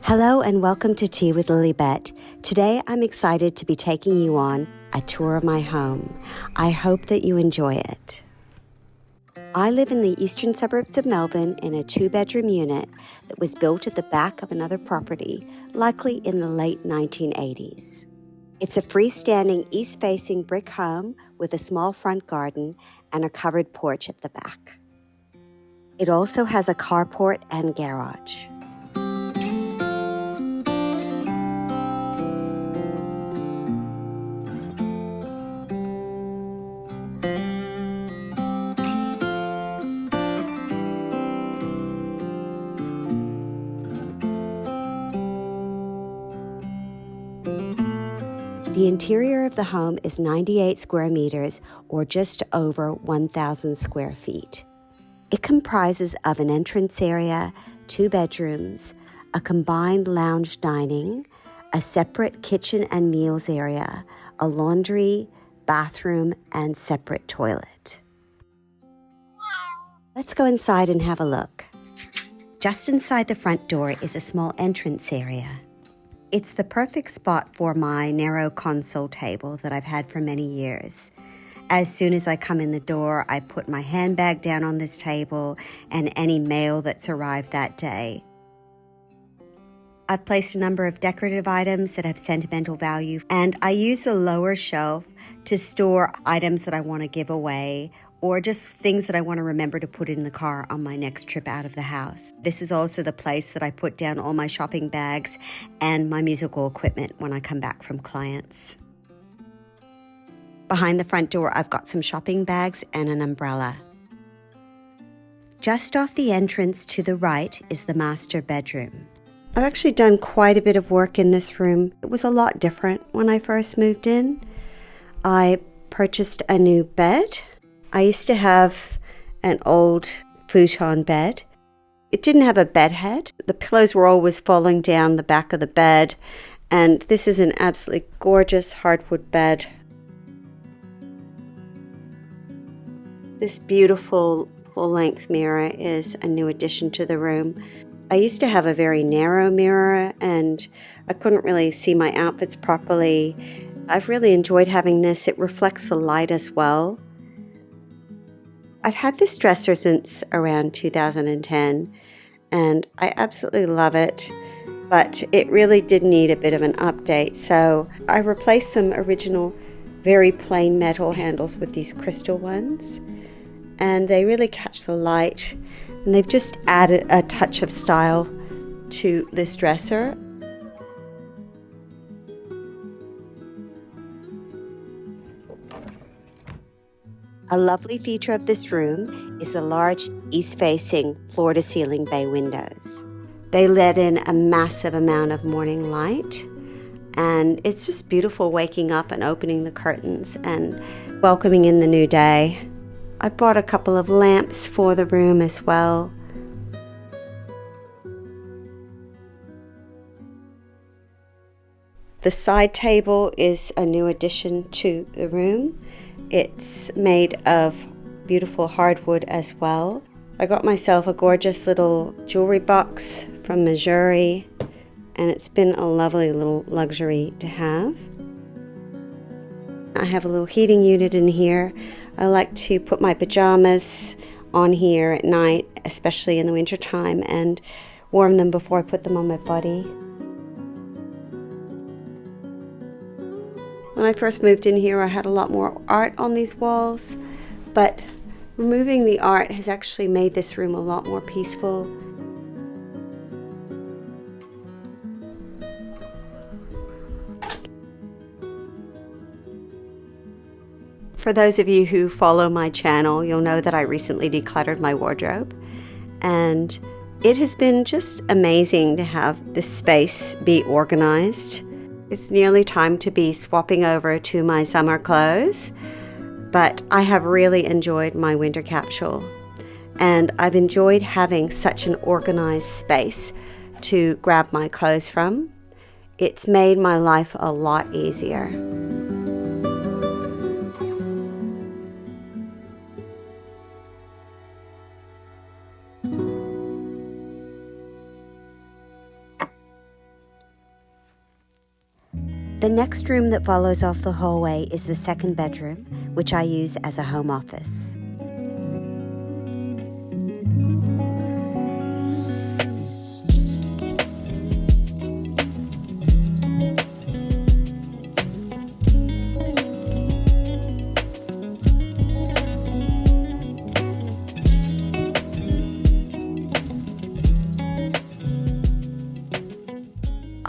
Hello and welcome to Tea with Lilibet. Today I'm excited to be taking you on a tour of my home. I hope that you enjoy it. I live in the eastern suburbs of Melbourne in a 2-bedroom unit that was built at the back of another property, likely in the late 1980s. It's a freestanding east-facing brick home with a small front garden and a covered porch at the back. It also has a carport and garage. The interior of the home is 98 square meters, or just over 1,000 square feet. It comprises of an entrance area, 2 bedrooms, a combined lounge dining, a separate kitchen and meals area, a laundry, bathroom, and separate toilet. Let's go inside and have a look. Just inside the front door is a small entrance area. It's the perfect spot for my narrow console table that I've had for many years. As soon as I come in the door, I put my handbag down on this table and any mail that's arrived that day. I've placed a number of decorative items that have sentimental value, and I use the lower shelf to store items that I want to give away or just things that I want to remember to put in the car on my next trip out of the house. This is also the place that I put down all my shopping bags and my musical equipment when I come back from clients. Behind the front door, I've got some shopping bags and an umbrella. Just off the entrance to the right is the master bedroom. I've actually done quite a bit of work in this room. It was a lot different when I first moved in. I purchased a new bed. I used to have an old futon bed. It didn't have a bed head. The pillows were always falling down the back of the bed, and this is an absolutely gorgeous hardwood bed. This beautiful full-length mirror is a new addition to the room. I used to have a very narrow mirror and I couldn't really see my outfits properly. I've really enjoyed having this. It reflects the light as well. I've had this dresser since around 2010 and I absolutely love it, but it really did need a bit of an update. So I replaced some original very plain metal handles with these crystal ones, and they really catch the light, and they've just added a touch of style to this dresser. A lovely feature of this room is the large east-facing floor-to-ceiling bay windows. They let in a massive amount of morning light, and it's just beautiful waking up and opening the curtains and welcoming in the new day. I bought a couple of lamps for the room as well. The side table is a new addition to the room. It's made of beautiful hardwood as well. I got myself a gorgeous little jewelry box from Missouri, and it's been a lovely little luxury to have. I have a little heating unit in here. I like to put my pajamas on here at night, especially in the winter time, and warm them before I put them on my body. When I first moved in here, I had a lot more art on these walls, but removing the art has actually made this room a lot more peaceful. For those of you who follow my channel, you'll know that I recently decluttered my wardrobe, and it has been just amazing to have this space be organized. It's nearly time to be swapping over to my summer clothes, but I have really enjoyed my winter capsule, and I've enjoyed having such an organized space to grab my clothes from. It's made my life a lot easier. The next room that follows off the hallway is the second bedroom, which I use as a home office.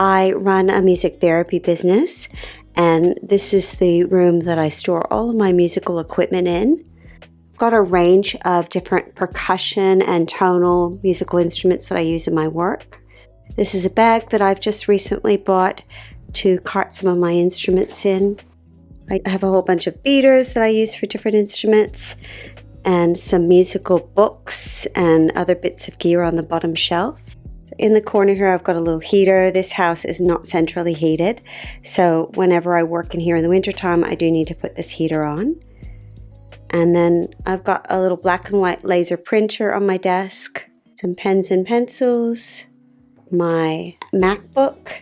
I run a music therapy business, and this is the room that I store all of my musical equipment in. I've got a range of different percussion and tonal musical instruments that I use in my work. This is a bag that I've just recently bought to cart some of my instruments in. I have a whole bunch of beaters that I use for different instruments, and some musical books and other bits of gear on the bottom shelf. In the corner here, I've got a little heater. This house is not centrally heated, so whenever I work in here in the wintertime, I do need to put this heater on. And then I've got a little black and white laser printer on my desk, some pens and pencils, my MacBook.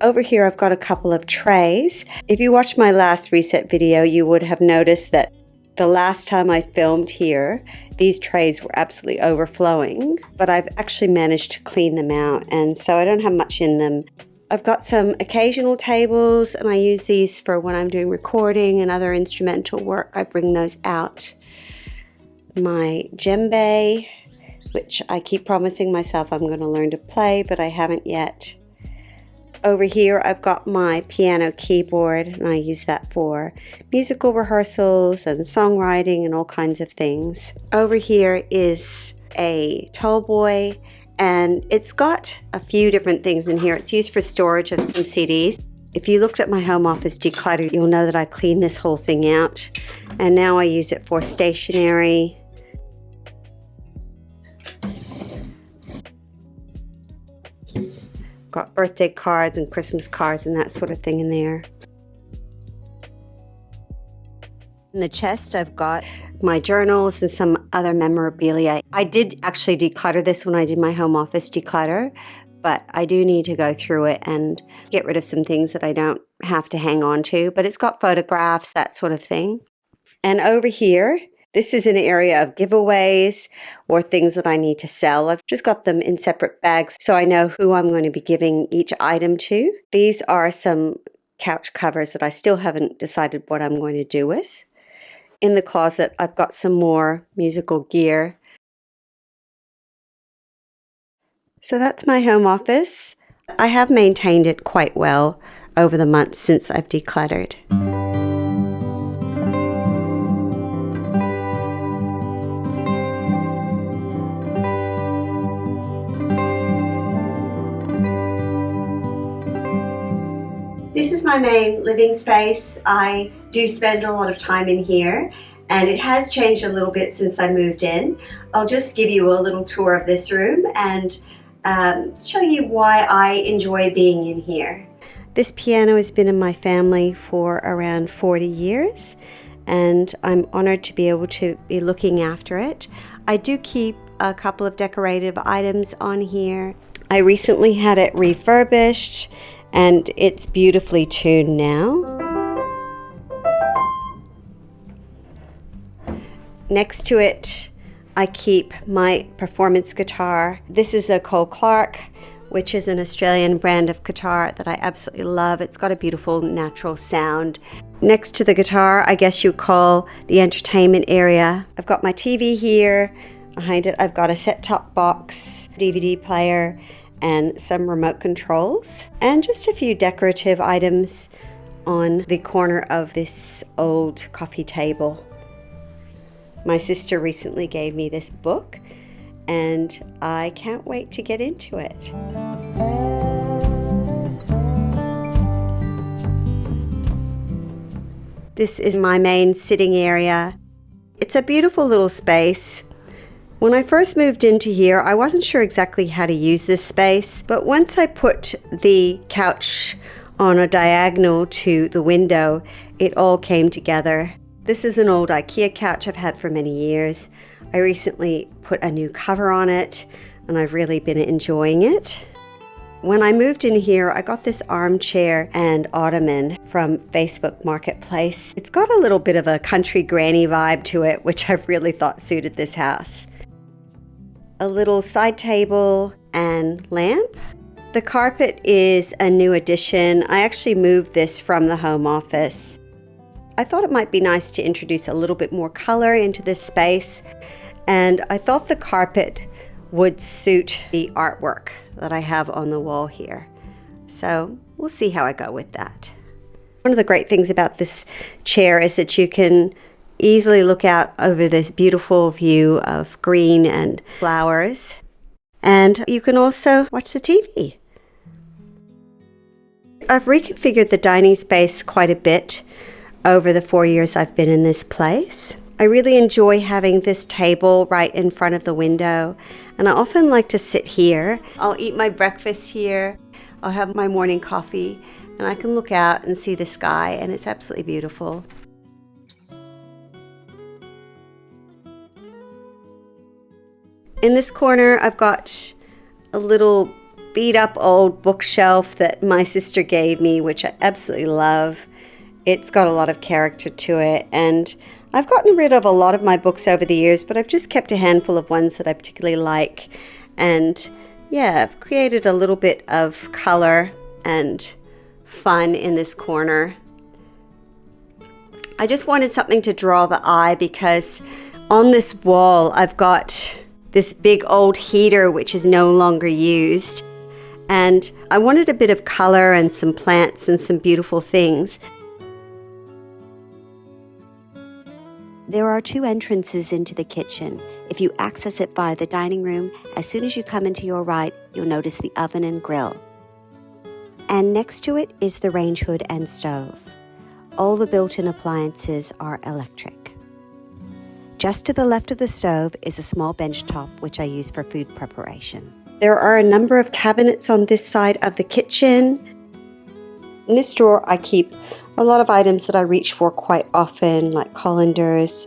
Over here, I've got a couple of trays. If you watched my last reset video, you would have noticed that the last time I filmed here, these trays were absolutely overflowing, but I've actually managed to clean them out, and so I don't have much in them. I've got some occasional tables, and I use these for when I'm doing recording and other instrumental work. I bring those out. My djembe, which I keep promising myself I'm going to learn to play, but I haven't yet. Over here, I've got my piano keyboard, and I use that for musical rehearsals and songwriting and all kinds of things. Over here is a tallboy, and it's got a few different things in here. It's used for storage of some CDs. If you looked at my home office declutter, you'll know that I cleaned this whole thing out, and now I use it for stationery. Got birthday cards and Christmas cards and that sort of thing in there. In the chest, I've got my journals and some other memorabilia. I did actually declutter this when I did my home office declutter, but I do need to go through it and get rid of some things that I don't have to hang on to. But it's got photographs, that sort of thing. And over here, this is an area of giveaways or things that I need to sell. I've just got them in separate bags so I know who I'm going to be giving each item to. These are some couch covers that I still haven't decided what I'm going to do with. In the closet, I've got some more musical gear. So that's my home office. I have maintained it quite well over the months since I've decluttered. This is my main living space. I do spend a lot of time in here, and it has changed a little bit since I moved in. I'll just give you a little tour of this room and show you why I enjoy being in here. This piano has been in my family for around 40 years, and I'm honored to be able to be looking after it. I do keep a couple of decorative items on here. I recently had it refurbished, and it's beautifully tuned now. Next to it, I keep my performance guitar. This is a Cole Clark, which is an Australian brand of guitar that I absolutely love. It's got a beautiful natural sound. Next to the guitar, I guess you'd call the entertainment area. I've got my TV here. Behind it, I've got a set-top box, DVD player, and some remote controls, and just a few decorative items on the corner of this old coffee table. My sister recently gave me this book, and I can't wait to get into it. This is my main sitting area. It's a beautiful little space. When I first moved into here, I wasn't sure exactly how to use this space, but once I put the couch on a diagonal to the window, it all came together. This is an old IKEA couch I've had for many years. I recently put a new cover on it, and I've really been enjoying it. When I moved in here, I got this armchair and ottoman from Facebook Marketplace. It's got a little bit of a country granny vibe to it, which I've really thought suited this house. A little side table and lamp. The carpet is a new addition. I actually moved this from the home office. I thought it might be nice to introduce a little bit more color into this space, and I thought the carpet would suit the artwork that I have on the wall here. So we'll see how I go with that. One of the great things about this chair is that you can easily look out over this beautiful view of green and flowers. And you can also watch the TV. I've reconfigured the dining space quite a bit over the 4 years I've been in this place. I really enjoy having this table right in front of the window, and I often like to sit here. I'll eat my breakfast here, I'll have my morning coffee, and I can look out and see the sky, and it's absolutely beautiful. In this corner, I've got a little beat up old bookshelf that my sister gave me, which I absolutely love. It's got a lot of character to it, and I've gotten rid of a lot of my books over the years, but I've just kept a handful of ones that I particularly like. And yeah, I've created a little bit of color and fun in this corner. I just wanted something to draw the eye because on this wall I've got this big old heater which is no longer used. And I wanted a bit of color and some plants and some beautiful things. There are two entrances into the kitchen. If you access it by the dining room, as soon as you come into your right, you'll notice the oven and grill. And next to it is the range hood and stove. All the built-in appliances are electric. Just to the left of the stove is a small bench top, which I use for food preparation. There are a number of cabinets on this side of the kitchen. In this drawer, I keep a lot of items that I reach for quite often, like colanders,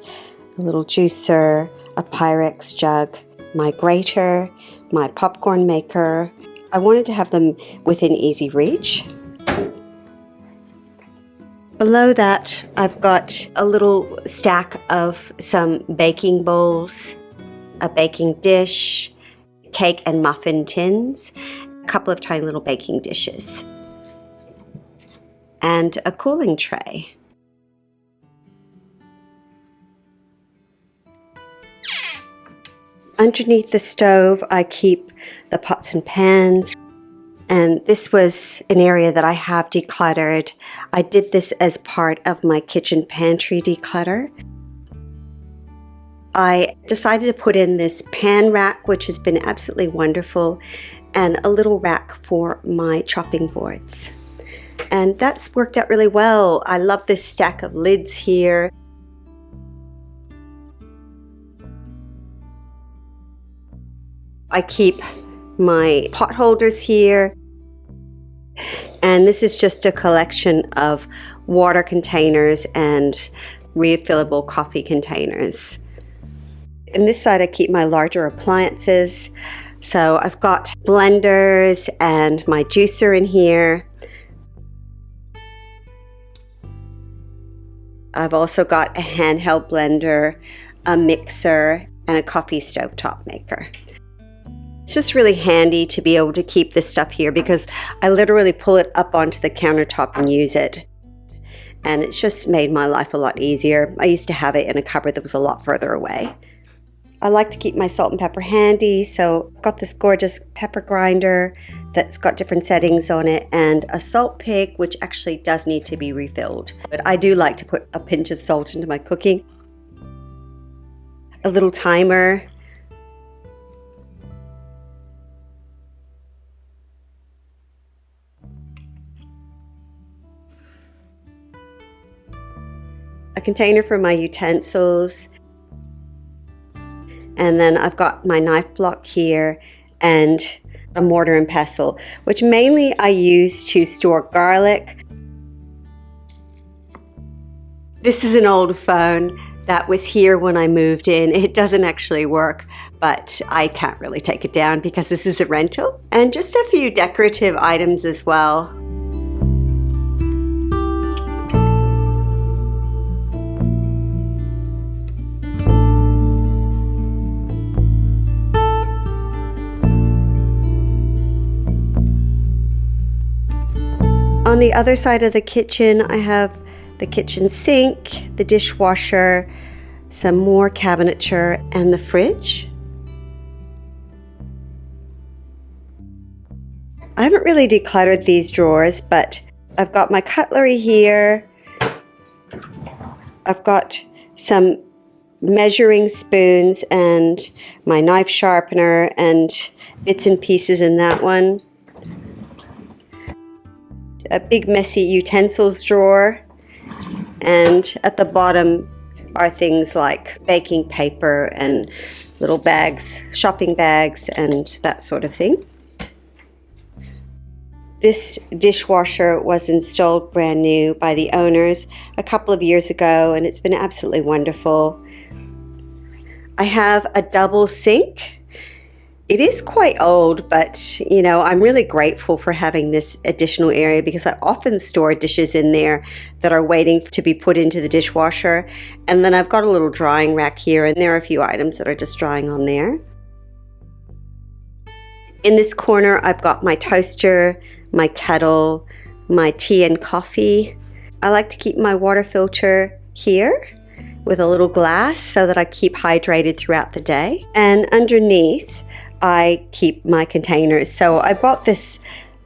a little juicer, a Pyrex jug, my grater, my popcorn maker. I wanted to have them within easy reach. Below that, I've got a little stack of some baking bowls, a baking dish, cake and muffin tins, a couple of tiny little baking dishes, and a cooling tray. Underneath the stove, I keep the pots and pans, and this was an area that I have decluttered. I did this as part of my kitchen pantry declutter. I decided to put in this pan rack, which has been absolutely wonderful, and a little rack for my chopping boards. And that's worked out really well. I love this stack of lids here. I keep my pot holders here. And this is just a collection of water containers and refillable coffee containers. In this side, I keep my larger appliances. So I've got blenders and my juicer in here. I've also got a handheld blender, a mixer, and a coffee stovetop maker. It's just really handy to be able to keep this stuff here because I literally pull it up onto the countertop and use it. And it's just made my life a lot easier. I used to have it in a cupboard that was a lot further away. I like to keep my salt and pepper handy, so I've got this gorgeous pepper grinder that's got different settings on it, and a salt pig, which actually does need to be refilled. But I do like to put a pinch of salt into my cooking. A little timer. A container for my utensils. And then I've got my knife block here and a mortar and pestle, which mainly I use to store garlic. This is an old phone that was here when I moved in. It doesn't actually work, but I can't really take it down because this is a rental. And just a few decorative items as well. On the other side of the kitchen, I have the kitchen sink, the dishwasher, some more cabinetry, and the fridge. I haven't really decluttered these drawers, but I've got my cutlery here. I've got some measuring spoons and my knife sharpener and bits and pieces in that one. A big messy utensils drawer, and at the bottom are things like baking paper and little bags, shopping bags, and that sort of thing. This dishwasher was installed brand new by the owners a couple of years ago, and it's been absolutely wonderful. I have a double sink. It is quite old, but you know, I'm really grateful for having this additional area because I often store dishes in there that are waiting to be put into the dishwasher. And then I've got a little drying rack here, and there are a few items that are just drying on there. In this corner, I've got my toaster, my kettle, my tea and coffee. I like to keep my water filter here with a little glass so that I keep hydrated throughout the day. And underneath, I keep my containers. So I bought this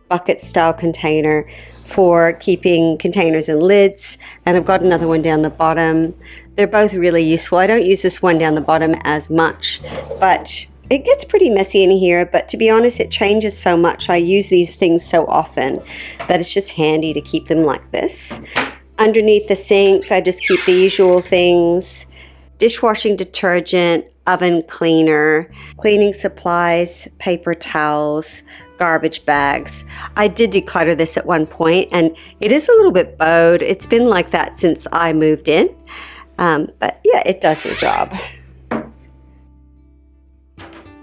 bucket style container for keeping containers and lids, and I've got another one down the bottom. They're both really useful. I don't use this one down the bottom as much, but it gets pretty messy in here. But to be honest, it changes so much. I use these things so often that it's just handy to keep them like this. Underneath the sink, I just keep the usual things: dishwashing detergent, oven cleaner, cleaning supplies, paper towels, garbage bags. I did declutter this at one point, and it is a little bit bowed. It's been like that since I moved in, but yeah, it does the job.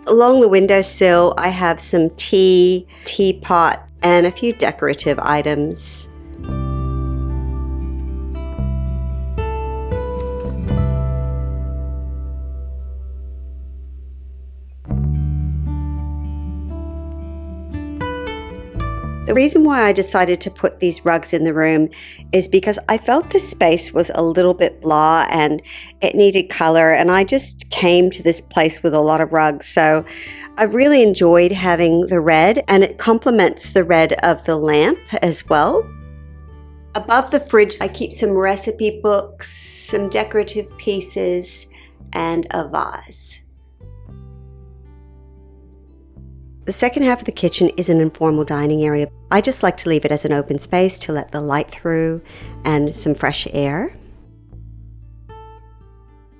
Along the windowsill, I have some tea, teapot, and a few decorative items. The reason why I decided to put these rugs in the room is because I felt the space was a little bit blah and it needed color, and I just came to this place with a lot of rugs. So I really enjoyed having the red, and it complements the red of the lamp as well. Above the fridge, I keep some recipe books, some decorative pieces, and a vase. The second half of the kitchen is an informal dining area. I just like to leave it as an open space to let the light through and some fresh air.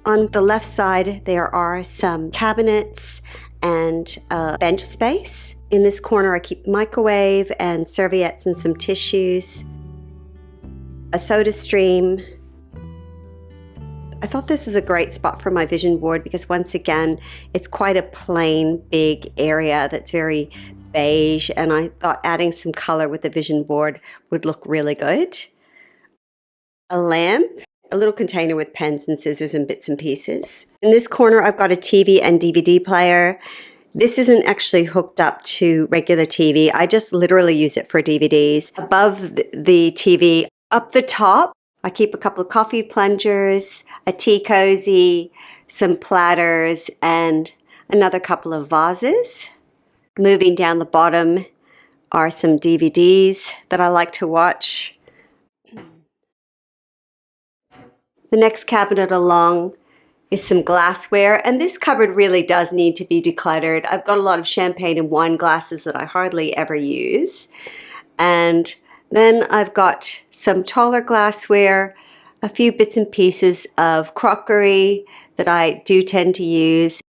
On the left side, there are some cabinets and a bench space. In this corner, I keep a microwave and serviettes and some tissues, a soda stream. I thought this is a great spot for my vision board because once again, it's quite a plain, big area that's very beige, and I thought adding some color with the vision board would look really good. A lamp, a little container with pens and scissors and bits and pieces. In this corner, I've got a TV and DVD player. This isn't actually hooked up to regular TV. I just literally use it for DVDs. Above the TV, up the top, I keep a couple of coffee plungers, a tea cozy, some platters, and another couple of vases. Moving down the bottom are some DVDs that I like to watch. The next cabinet along is some glassware, and this cupboard really does need to be decluttered. I've got a lot of champagne and wine glasses that I hardly ever use. And then I've got some taller glassware, a few bits and pieces of crockery that I do tend to use.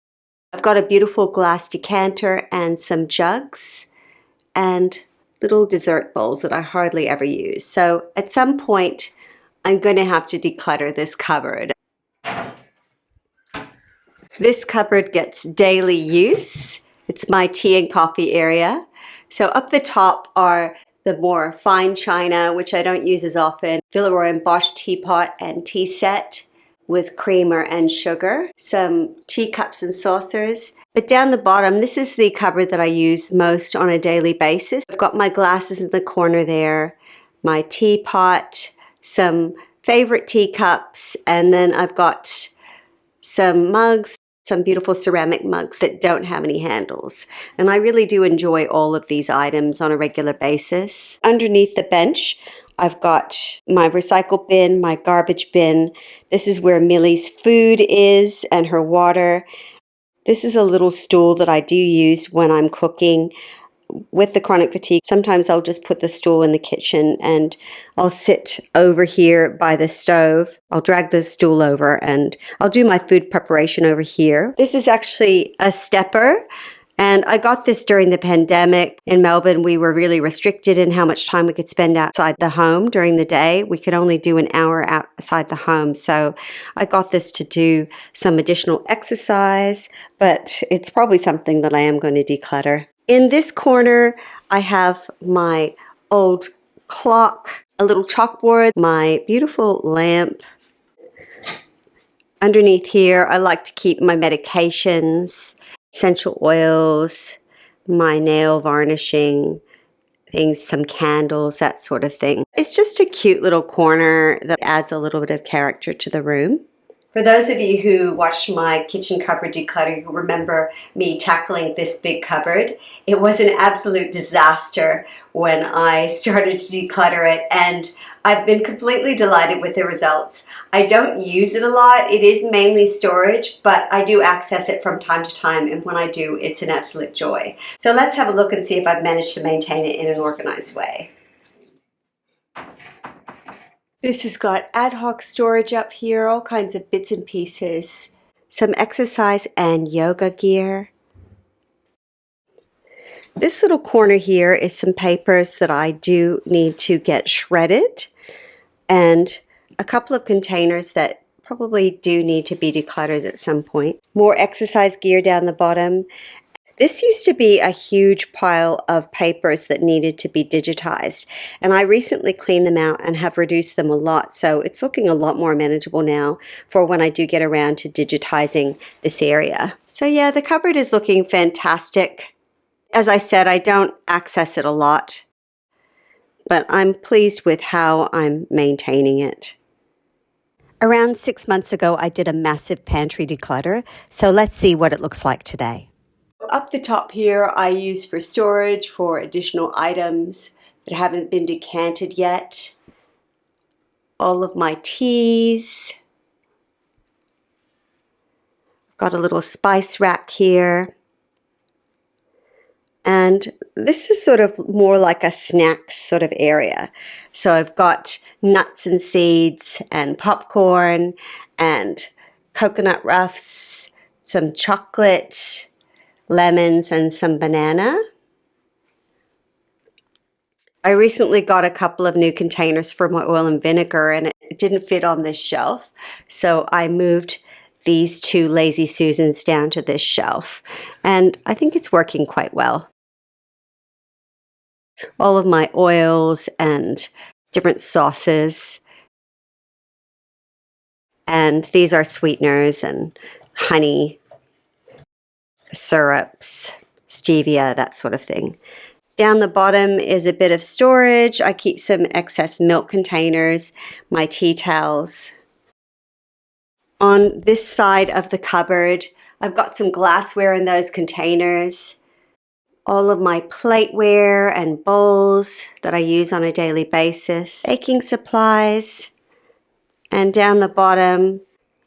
I've got a beautiful glass decanter and some jugs and little dessert bowls that I hardly ever use. So at some point, I'm going to have to declutter this cupboard. This cupboard gets daily use. It's my tea and coffee area. So up the top are the more fine china, which I don't use as often, Villeroy and Bosch teapot and tea set with creamer and sugar, some teacups and saucers. But down the bottom, this is the cupboard that I use most on a daily basis. I've got my glasses in the corner there, my teapot, some favorite teacups, and then I've got some mugs, some beautiful ceramic mugs that don't have any handles. And I really do enjoy all of these items on a regular basis. Underneath the bench, I've got my recycle bin, my garbage bin. This is where Millie's food is and her water. This is a little stool that I do use when I'm cooking. With the chronic fatigue, sometimes I'll just put the stool in the kitchen and I'll sit over here by the stove. I'll drag the stool over and I'll do my food preparation over here. This is actually a stepper, and I got this during the pandemic. In Melbourne, we were really restricted in how much time we could spend outside the home during the day. We could only do an hour outside the home. So I got this to do some additional exercise, but it's probably something that I am going to declutter. In this corner, I have my old clock, a little chalkboard, my beautiful lamp. Underneath here, I like to keep my medications, essential oils, my nail varnishing things, some candles, that sort of thing. It's just a cute little corner that adds a little bit of character to the room. For those of you who watched my kitchen cupboard declutter, you remember me tackling this big cupboard. It was an absolute disaster when I started to declutter it, and I've been completely delighted with the results. I don't use it a lot. It is mainly storage, but I do access it from time to time, and when I do, it's an absolute joy. So let's have a look and see if I've managed to maintain it in an organized way. This has got ad hoc storage up here, all kinds of bits and pieces, some exercise and yoga gear. This little corner here is some papers that I do need to get shredded, and a couple of containers that probably do need to be decluttered at some point. More exercise gear down the bottom. This used to be a huge pile of papers that needed to be digitized, and I recently cleaned them out and have reduced them a lot, so it's looking a lot more manageable now for when I do get around to digitizing this area. So yeah, the cupboard is looking fantastic. As I said, I don't access it a lot, but I'm pleased with how I'm maintaining it. Around 6 months ago, I did a massive pantry declutter, so let's see what it looks like today. Up the top here, I use for storage for additional items that haven't been decanted yet. All of my teas. Got a little spice rack here. And this is sort of more like a snacks sort of area. So I've got nuts and seeds and popcorn and coconut ruffs, some chocolate, lemons, and some banana. I recently got a couple of new containers for my oil and vinegar, and it didn't fit on this shelf, so I moved these two Lazy Susans down to this shelf, and I think it's working quite well. All of my oils and different sauces, and these are sweeteners and honey, syrups, stevia, that sort of thing. Down the bottom is a bit of storage. I keep some excess milk containers, my tea towels. On this side of the cupboard, I've got some glassware in those containers. All of my plateware and bowls that I use on a daily basis. Baking supplies. And down the bottom,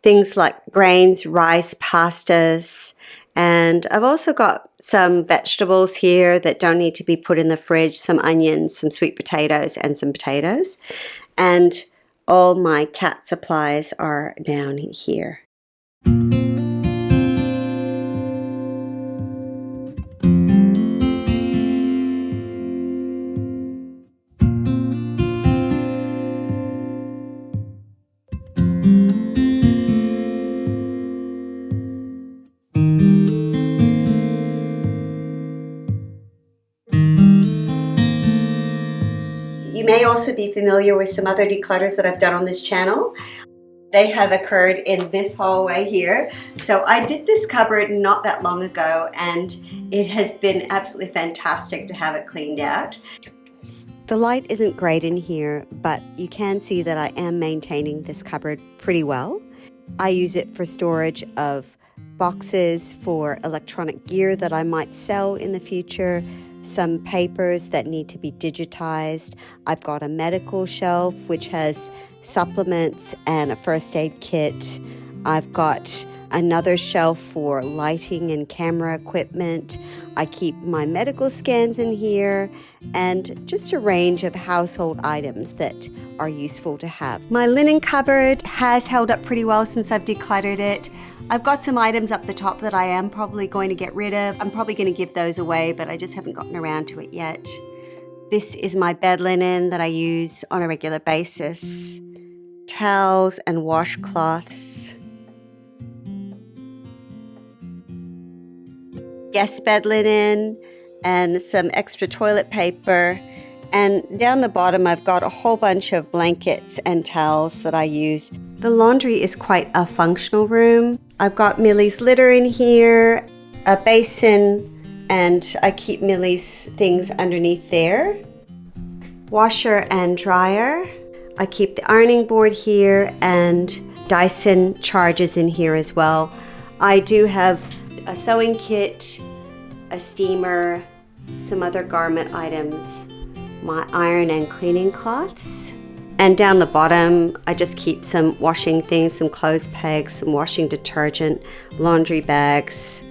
things like grains, rice, pastas. And I've also got some vegetables here that don't need to be put in the fridge, some onions, some sweet potatoes, and some potatoes. And all my cat supplies are down here. You may also be familiar with some other declutters that I've done on this channel. They have occurred in this hallway here. So I did this cupboard not that long ago, and it has been absolutely fantastic to have it cleaned out. The light isn't great in here, but you can see that I am maintaining this cupboard pretty well. I use it for storage of boxes for electronic gear that I might sell in the future, some papers that need to be digitized. I've got a medical shelf which has supplements and a first aid kit. I've got another shelf for lighting and camera equipment. I keep my medical scans in here and just a range of household items that are useful to have. My linen cupboard has held up pretty well since I've decluttered it. I've got some items up the top that I am probably going to get rid of. I'm probably going to give those away, but I just haven't gotten around to it yet. This is my bed linen that I use on a regular basis. Towels and washcloths. Guest bed linen and some extra toilet paper. And down the bottom, I've got a whole bunch of blankets and towels that I use. The laundry is quite a functional room. I've got Millie's litter in here, a basin, and I keep Millie's things underneath there. Washer and dryer. I keep the ironing board here and Dyson charges in here as well. I do have a sewing kit, a steamer, some other garment items, my iron and cleaning cloths. And down the bottom, I just keep some washing things, some clothes pegs, some washing detergent, laundry bags,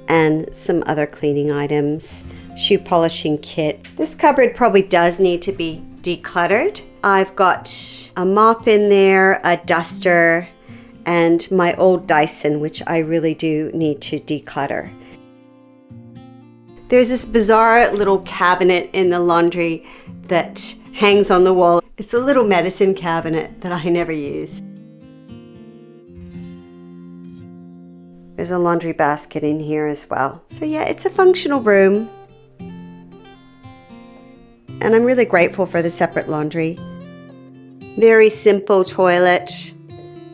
and some other cleaning items, shoe polishing kit. This cupboard probably does need to be decluttered. I've got a mop in there, a duster, and my old Dyson, which I really do need to declutter. There's this bizarre little cabinet in the laundry that hangs on the wall. It's a little medicine cabinet that I never use. There's a laundry basket in here as well. So yeah, it's a functional room. And I'm really grateful for the separate laundry. Very simple toilet,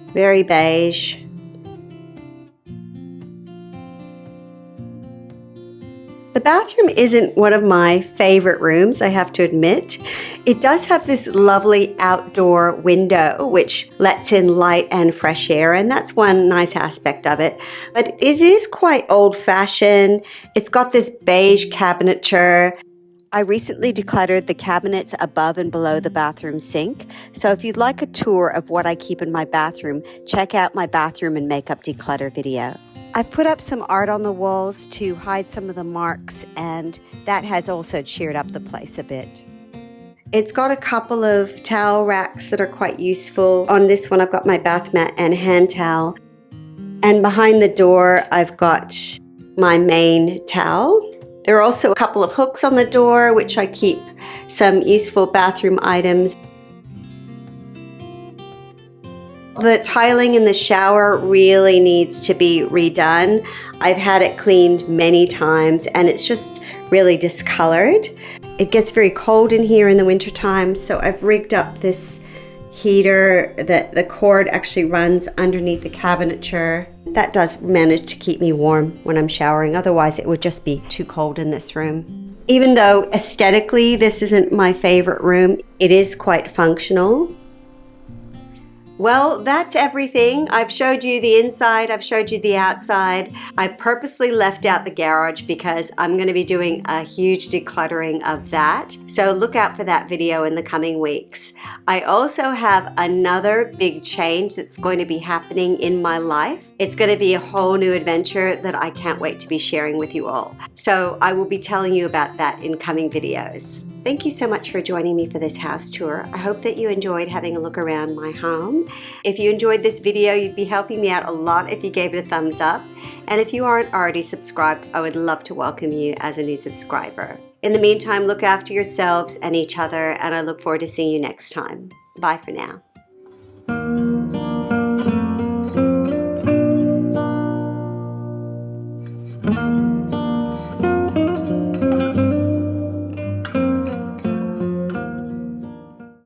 very beige. The bathroom isn't one of my favorite rooms, I have to admit. It does have this lovely outdoor window which lets in light and fresh air, and that's one nice aspect of it. But it is quite old-fashioned. It's got this beige cabinetry. I recently decluttered the cabinets above and below the bathroom sink. So if you'd like a tour of what I keep in my bathroom, check out my bathroom and makeup declutter video. I've put up some art on the walls to hide some of the marks, and that has also cheered up the place a bit. It's got a couple of towel racks that are quite useful. On this one, I've got my bath mat and hand towel. And behind the door, I've got my main towel. There are also a couple of hooks on the door, which I keep some useful bathroom items. The tiling in the shower really needs to be redone. I've had it cleaned many times and it's just really discolored. It gets very cold in here in the wintertime, so I've rigged up this heater that the cord actually runs underneath the cabinetry. That does manage to keep me warm when I'm showering, otherwise it would just be too cold in this room. Even though aesthetically this isn't my favorite room, it is quite functional. Well, that's everything. I've showed you the inside, I've showed you the outside. I purposely left out the garage because I'm going to be doing a huge decluttering of that. So look out for that video in the coming weeks. I also have another big change that's going to be happening in my life. It's going to be a whole new adventure that I can't wait to be sharing with you all. So I will be telling you about that in coming videos. Thank you so much for joining me for this house tour. I hope that you enjoyed having a look around my home. If you enjoyed this video, you'd be helping me out a lot if you gave it a thumbs up. And if you aren't already subscribed, I would love to welcome you as a new subscriber. In the meantime, look after yourselves and each other, and I look forward to seeing you next time. Bye for now.